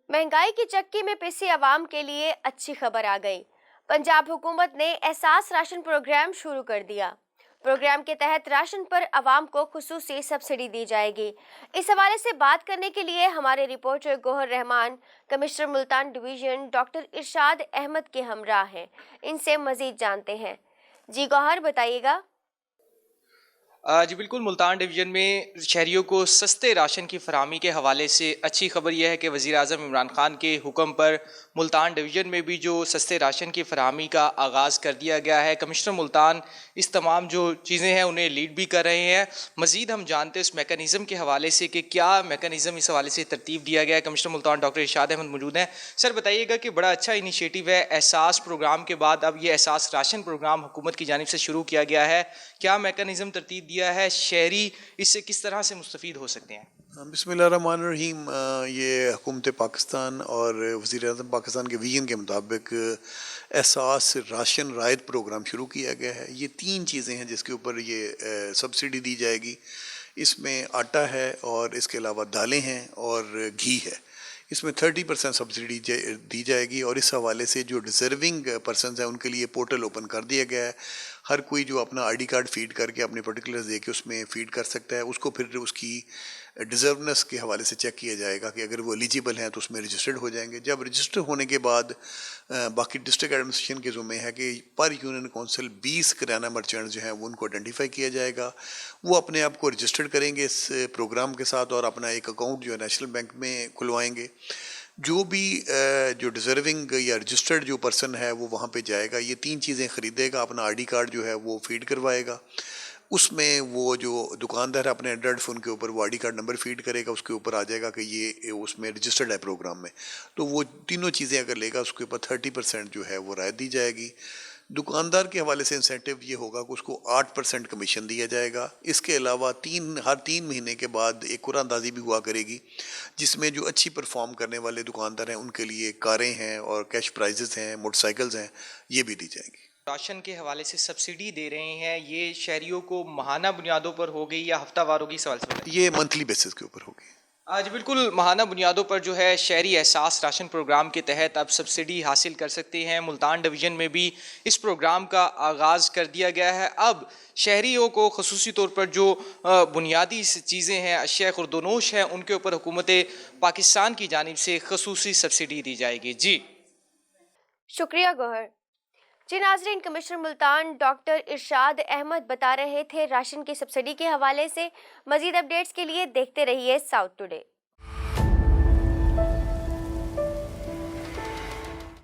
महंगाई की चक्की में पिसी आवाम के लिए अच्छी खबर आ गई। पंजाब हुकूमत ने एहसास राशन प्रोग्राम शुरू कर दिया। प्रोग्राम के तहत राशन पर आवाम को खुसूसी सब्सिडी दी जाएगी। इस हवाले से बात करने के लिए हमारे reporter Gohar Rehman commissioner Multan division doctor Irshad Ahmad के हमराह हैं। इनसे मजीद जानते हैं। जी गौहर, बताइएगा। जी बिल्कुल, मुल्तान डिवीज़न में शहरियों को सस्ते राशन की फराहमी के हवाले से अच्छी खबर यह है कि वज़ीर-ए-आज़म इमरान खान के हुक्म पर मुल्तान डिवीज़न में भी जो सस्ते राशन की फराहमी का आगाज़ कर दिया गया है। कमिश्नर मुल्तान इस तमाम जो चीज़ें हैं उन्हें लीड भी कर रहे हैं। मज़ीद हम जानते हैं इस मेकनिज़म के हवाले से कि क्या मेकनिज़म इस हवाले से तरतीब दिया गया है। कमिश्नर मुल्तान डॉक्टर इरशाद अहमद मौजूद हैं। सर, बताइएगा कि बड़ा अच्छा इनिशिएटिव है। एहसास प्रोग्राम के बाद अब ये एहसास राशन प्रोग्राम हुकूमत की जानिब से शुरू किया गया है। क्या मेकनिज़म तरतीब दिया है? शहरी इससे किस तरह से मुस्तफ़ीद हो सकते हैं? बिस्मिल्लाहिर्रहमानिर्रहीम। ये हुकूमत पाकिस्तान और वज़ीर-ए-आज़म पाकिस्तान के विजन के मुताबिक एहसास राशन रायत प्रोग्राम शुरू किया गया है। ये 3 चीज़ें हैं जिसके ऊपर ये सब्सिडी दी जाएगी। इसमें आटा है और इसके अलावा दालें हैं और घी है। इसमें 30% सब्सिडी दी जाएगी और इस हवाले से जो डिज़र्विंग पर्सनस हैं उनके लिए पोर्टल ओपन कर दिया गया है। हर कोई जो अपना आईडी कार्ड फीड करके अपने पर्टिकुलर्स दे के उसमें फीड कर सकता है। उसको फिर उसकी डिज़र्वनेस के हवाले से चेक किया जाएगा कि अगर वो एलिजिबल हैं तो उसमें रजिस्टर्ड हो जाएंगे। जब रजिस्टर होने के बाद बाकी डिस्ट्रिक्ट एडमिनिस्ट्रेशन के ज़िम्मे है कि पर यूनियन काउंसिल 20 किराना मर्चेंट जो हैं वो उनको आइडेंटिफाई किया जाएगा। वो अपने आप को रजिस्टर्ड करेंगे इस प्रोग्राम के साथ और अपना एक अकाउंट जो है नेशनल बैंक में खुलवाएंगे। जो भी जो डिज़र्विंग या रजिस्टर्ड जो पर्सन है वो वहाँ पे जाएगा, ये 3 चीज़ें ख़रीदेगा, अपना आईडी कार्ड जो है वो फीड करवाएगा। उसमें वो जो दुकानदार है अपने एंड्रॉइड फ़ोन के ऊपर वो आईडी कार्ड नंबर फीड करेगा, उसके ऊपर आ जाएगा कि ये उसमें रजिस्टर्ड है प्रोग्राम में। तो वो तीनों चीज़ें अगर लेगा उसके ऊपर 30% जो है वो रायत दी जाएगी। दुकानदार के हवाले से इंसेंटिव ये होगा कि उसको 8% कमीशन दिया जाएगा। इसके अलावा हर 3 महीने के बाद एक कुरानंदाज़ी भी हुआ करेगी जिसमें जो अच्छी परफॉर्म करने वाले दुकानदार हैं उनके लिए कारें हैं और कैश प्राइजेस हैं, मोटरसाइकिल्स हैं, ये भी दी जाएंगी। राशन के हवाले से सब्सिडी दे रहे हैं, ये शहरियों को माहाना बुनियादों पर होगी या हफ्तावार होगी? सवाल से ये मंथली बेसिस के ऊपर होगी। आज बिल्कुल माहाना बुनियादों पर जो है शहरी एहसास राशन प्रोग्राम के तहत अब सब्सिडी हासिल कर सकते हैं। मुल्तान डिवीज़न में भी इस प्रोग्राम का आगाज़ कर दिया गया है। अब शहरियों को ख़ुसूसी तौर पर जो बुनियादी चीज़ें हैं, अशिया खुर्दोनोश हैं, उनके ऊपर हुकूमत पाकिस्तान की जानिब से ख़ुसूसी सब्सिडी दी जाएगी। जी शुक्रिया गौहर। जी नाज़रीन, कमिश्नर मुल्तान डॉक्टर इरशाद अहमद बता रहे थे राशन की सब्सिडी के हवाले से। मज़ीद अपडेट्स के लिए देखते रहिए साउथ टुडे।